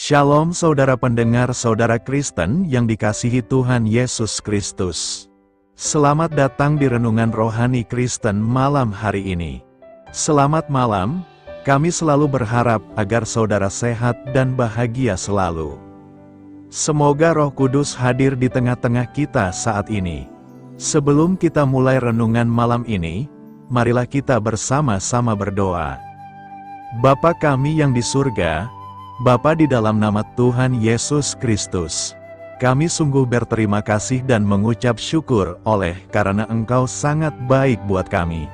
Shalom saudara pendengar saudara Kristen yang dikasihi Tuhan Yesus Kristus. Selamat datang di Renungan Rohani Kristen malam hari ini. Selamat malam, kami selalu berharap agar saudara sehat dan bahagia selalu. Semoga Roh Kudus hadir di tengah-tengah kita saat ini. Sebelum kita mulai renungan malam ini, marilah kita bersama-sama berdoa. Bapa kami yang di surga, Bapa, di dalam nama Tuhan Yesus Kristus, kami sungguh berterima kasih dan mengucap syukur karena Engkau sangat baik buat kami.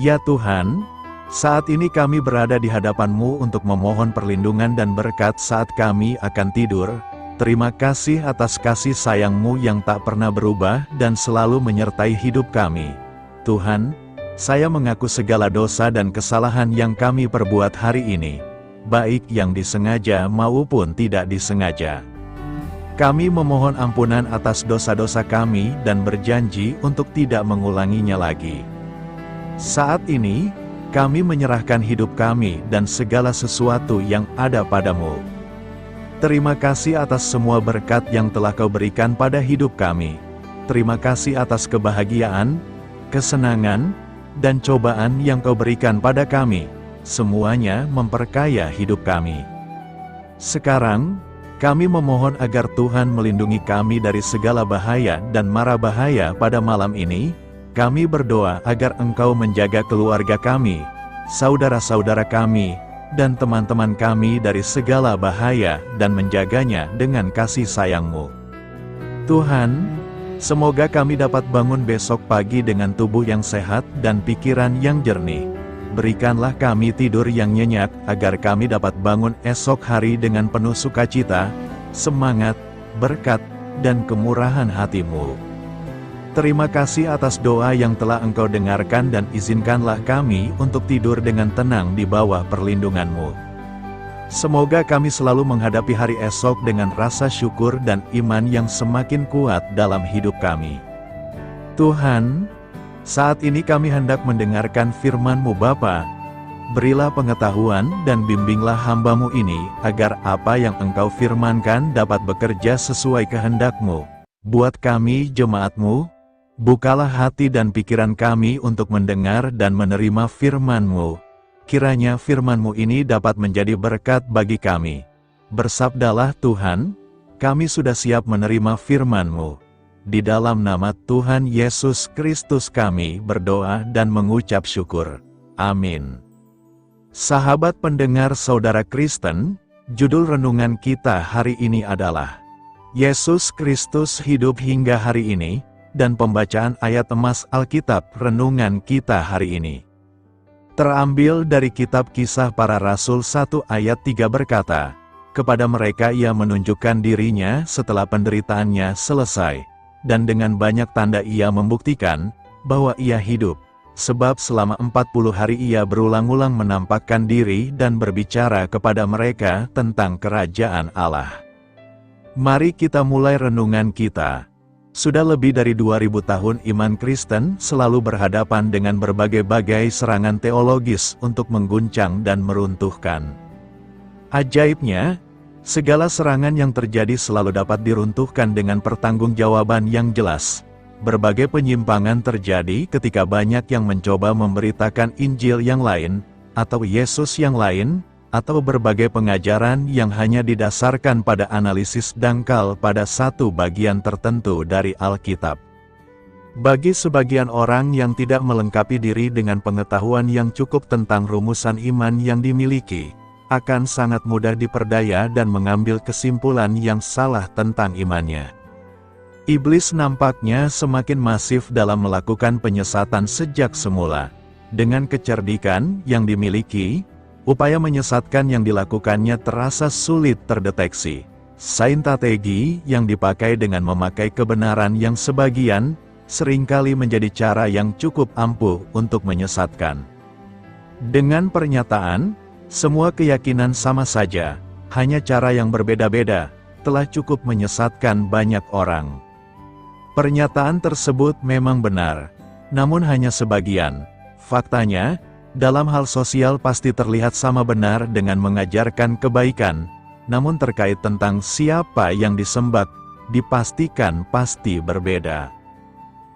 Ya Tuhan, saat ini kami berada di hadapan-Mu untuk memohon perlindungan dan berkat saat kami akan tidur. Terima kasih atas kasih sayang-Mu yang tak pernah berubah dan selalu menyertai hidup kami. Tuhan, saya mengaku segala dosa dan kesalahan yang kami perbuat hari ini, baik yang disengaja maupun tidak disengaja. Kami memohon ampunan atas dosa-dosa kami dan berjanji untuk tidak mengulanginya lagi. Saat ini, kami menyerahkan hidup kami dan segala sesuatu yang ada padamu. Terima kasih atas semua berkat yang telah Kau berikan pada hidup kami. Terima kasih atas kebahagiaan, kesenangan, dan cobaan yang Kau berikan pada kami. Semuanya memperkaya hidup kami. Sekarang, kami memohon agar Tuhan melindungi kami dari segala bahaya dan mara bahaya pada malam ini. Kami berdoa agar Engkau menjaga keluarga kami, saudara-saudara kami, dan teman-teman kami dari segala bahaya dan menjaganya dengan kasih sayang-Mu. Tuhan, semoga kami dapat bangun besok pagi dengan tubuh yang sehat dan pikiran yang jernih. Berikanlah kami tidur yang nyenyak, agar kami dapat bangun esok hari dengan penuh sukacita, semangat, berkat, dan kemurahan hati-Mu. Terima kasih atas doa yang telah Engkau dengarkan dan izinkanlah kami untuk tidur dengan tenang di bawah perlindungan-Mu. Semoga kami selalu menghadapi hari esok dengan rasa syukur dan iman yang semakin kuat dalam hidup kami. Tuhan, saat ini kami hendak mendengarkan firman-Mu Bapa. Berilah pengetahuan dan bimbinglah hamba-Mu ini, agar apa yang Engkau firmankan dapat bekerja sesuai kehendak-Mu. Buat kami jemaat-Mu, bukalah hati dan pikiran kami untuk mendengar dan menerima firman-Mu. Kiranya firman-Mu ini dapat menjadi berkat bagi kami. Bersabdalah Tuhan, kami sudah siap menerima firman-Mu. Di dalam nama Tuhan Yesus Kristus kami berdoa dan mengucap syukur. Amin. Sahabat pendengar saudara Kristen, judul renungan kita hari ini adalah Yesus Kristus hidup hingga hari ini, dan pembacaan ayat emas Alkitab renungan kita hari ini terambil dari kitab Kisah Para Rasul 1 ayat 3 berkata, "Kepada mereka Ia menunjukkan dirinya setelah penderitaannya selesai, dan dengan banyak tanda Ia membuktikan bahwa Ia hidup, sebab selama 40 hari Ia berulang-ulang menampakkan diri dan berbicara kepada mereka tentang kerajaan Allah." Mari kita mulai renungan kita. Sudah lebih dari 2000 tahun iman Kristen selalu berhadapan dengan berbagai-bagai serangan teologis untuk mengguncang dan meruntuhkan. Ajaibnya, segala serangan yang terjadi selalu dapat diruntuhkan dengan pertanggungjawaban yang jelas. Berbagai penyimpangan terjadi ketika banyak yang mencoba memberitakan Injil yang lain, atau Yesus yang lain, atau berbagai pengajaran yang hanya didasarkan pada analisis dangkal pada satu bagian tertentu dari Alkitab. Bagi sebagian orang yang tidak melengkapi diri dengan pengetahuan yang cukup tentang rumusan iman yang dimiliki, akan sangat mudah diperdaya dan mengambil kesimpulan yang salah tentang imannya. Iblis nampaknya semakin masif dalam melakukan penyesatan sejak semula. Dengan kecerdikan yang dimiliki, upaya menyesatkan yang dilakukannya terasa sulit terdeteksi. Strategi yang dipakai dengan memakai kebenaran yang sebagian, seringkali menjadi cara yang cukup ampuh untuk menyesatkan. Dengan pernyataan, "Semua keyakinan sama saja, hanya cara yang berbeda-beda," telah cukup menyesatkan banyak orang. Pernyataan tersebut memang benar, namun hanya sebagian. Faktanya, dalam hal sosial pasti terlihat sama benar dengan mengajarkan kebaikan, namun terkait tentang siapa yang disembah, dipastikan pasti berbeda.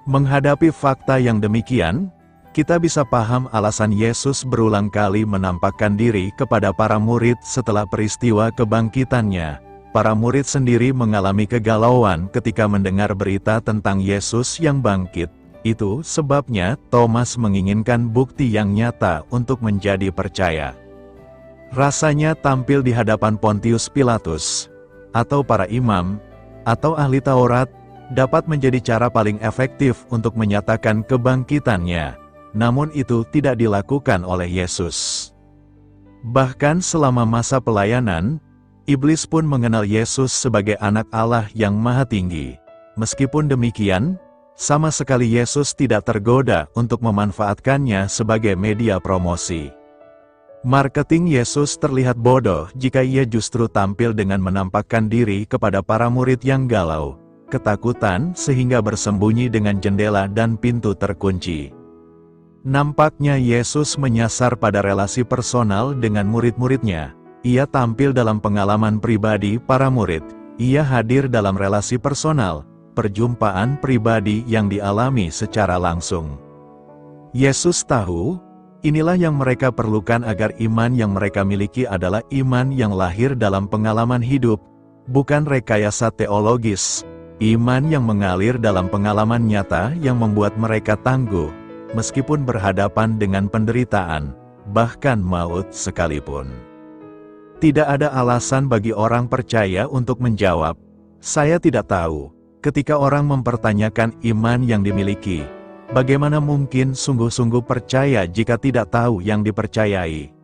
Menghadapi fakta yang demikian, kita bisa paham alasan Yesus berulang kali menampakkan diri kepada para murid setelah peristiwa kebangkitannya. Para murid sendiri mengalami kegalauan ketika mendengar berita tentang Yesus yang bangkit. Itu sebabnya Thomas menginginkan bukti yang nyata untuk menjadi percaya. Rasanya tampil di hadapan Pontius Pilatus, atau para imam, atau ahli Taurat, dapat menjadi cara paling efektif untuk menyatakan kebangkitannya. Namun itu tidak dilakukan oleh Yesus. Bahkan selama masa pelayanan, Iblis pun mengenal Yesus sebagai anak Allah yang maha tinggi. Meskipun demikian, sama sekali Yesus tidak tergoda untuk memanfaatkannya sebagai media promosi. Marketing Yesus terlihat bodoh jika ia justru tampil dengan menampakkan diri kepada para murid yang galau, ketakutan sehingga bersembunyi dengan jendela dan pintu terkunci. Nampaknya Yesus menyasar pada relasi personal dengan murid-muridnya. Ia tampil dalam pengalaman pribadi para murid. Ia hadir dalam relasi personal, perjumpaan pribadi yang dialami secara langsung. Yesus tahu, inilah yang mereka perlukan agar iman yang mereka miliki adalah iman yang lahir dalam pengalaman hidup, bukan rekayasa teologis. Iman yang mengalir dalam pengalaman nyata yang membuat mereka tangguh, meskipun berhadapan dengan penderitaan, bahkan maut sekalipun. Tidak ada alasan bagi orang percaya untuk menjawab, "Saya tidak tahu." Ketika orang mempertanyakan iman yang dimiliki, bagaimana mungkin sungguh-sungguh percaya jika tidak tahu yang dipercayai?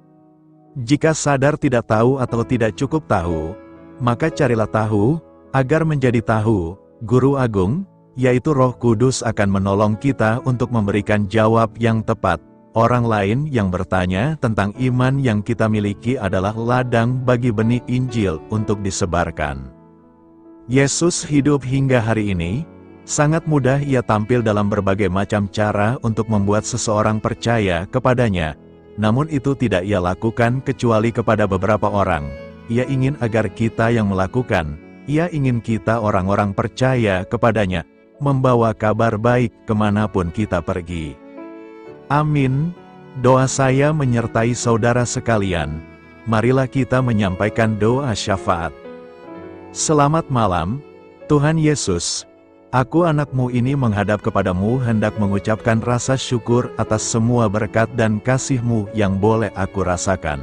Jika sadar tidak tahu atau tidak cukup tahu, maka carilah tahu, agar menjadi tahu. Guru Agung, yaitu Roh Kudus akan menolong kita untuk memberikan jawab yang tepat. Orang lain yang bertanya tentang iman yang kita miliki adalah ladang bagi benih Injil untuk disebarkan. Yesus hidup hingga hari ini. Sangat mudah ia tampil dalam berbagai macam cara untuk membuat seseorang percaya kepadanya. Namun itu tidak ia lakukan kecuali kepada beberapa orang. Ia ingin agar kita yang melakukan. Ia ingin kita orang-orang percaya kepadanya, membawa kabar baik kemanapun kita pergi. Amin. Doa saya menyertai saudara sekalian. Marilah kita menyampaikan doa syafaat. Selamat malam, Tuhan Yesus. Aku anakmu ini menghadap kepadamu hendak mengucapkan rasa syukur atas semua berkat dan kasih-Mu yang boleh aku rasakan.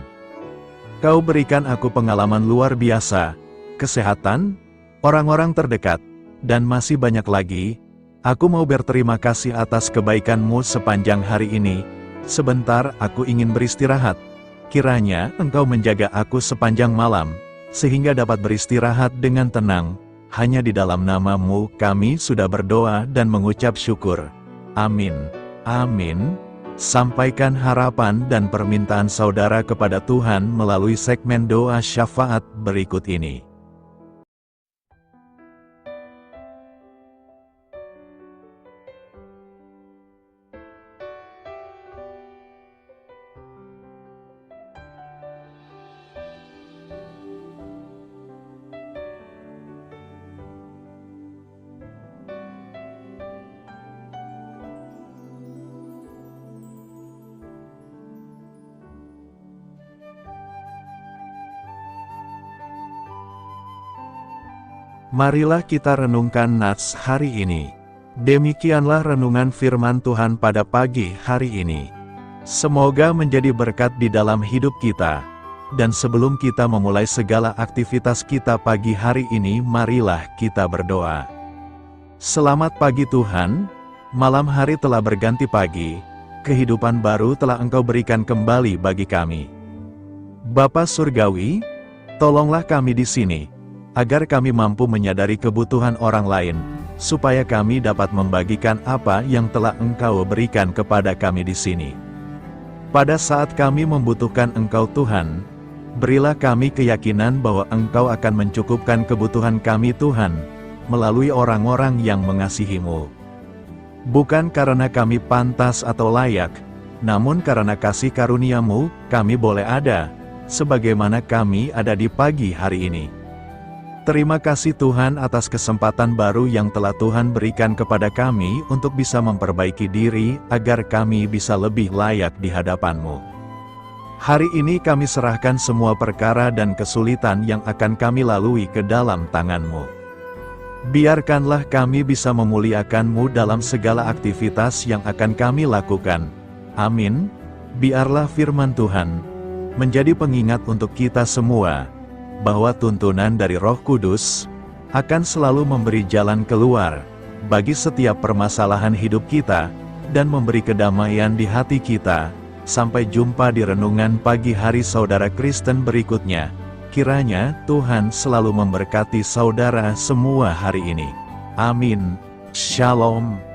Kau berikan aku pengalaman luar biasa, kesehatan, orang-orang terdekat, dan masih banyak lagi. Aku mau berterima kasih atas kebaikan-Mu sepanjang hari ini. Sebentar aku ingin beristirahat. Kiranya Engkau menjaga aku sepanjang malam, sehingga dapat beristirahat dengan tenang. Hanya di dalam nama-Mu kami sudah berdoa dan mengucap syukur. Amin. Amin. Sampaikan harapan dan permintaan saudara kepada Tuhan melalui segmen doa syafaat berikut ini. Marilah kita renungkan nats hari ini. Demikianlah renungan firman Tuhan pada pagi hari ini. Semoga menjadi berkat di dalam hidup kita. Dan sebelum kita memulai segala aktivitas kita pagi hari ini, marilah kita berdoa. Selamat pagi Tuhan, malam hari telah berganti pagi, kehidupan baru telah Engkau berikan kembali bagi kami. Bapa Surgawi, tolonglah kami di sini, agar kami mampu menyadari kebutuhan orang lain, supaya kami dapat membagikan apa yang telah Engkau berikan kepada kami di sini. Pada saat kami membutuhkan Engkau Tuhan, berilah kami keyakinan bahwa Engkau akan mencukupkan kebutuhan kami Tuhan, melalui orang-orang yang mengasihi-Mu. Bukan karena kami pantas atau layak, namun karena kasih karunia-Mu, kami boleh ada, sebagaimana kami ada di pagi hari ini. Terima kasih Tuhan atas kesempatan baru yang telah Tuhan berikan kepada kami untuk bisa memperbaiki diri agar kami bisa lebih layak di hadapan-Mu. Hari ini kami serahkan semua perkara dan kesulitan yang akan kami lalui ke dalam tangan-Mu. Biarkanlah kami bisa memuliakan-Mu dalam segala aktivitas yang akan kami lakukan. Amin. Biarlah firman Tuhan menjadi pengingat untuk kita semua, bahwa tuntunan dari Roh Kudus akan selalu memberi jalan keluar bagi setiap permasalahan hidup kita, dan memberi kedamaian di hati kita. Sampai jumpa di renungan pagi hari Saudara Kristen berikutnya. Kiranya Tuhan selalu memberkati saudara semua hari ini. Amin. Shalom.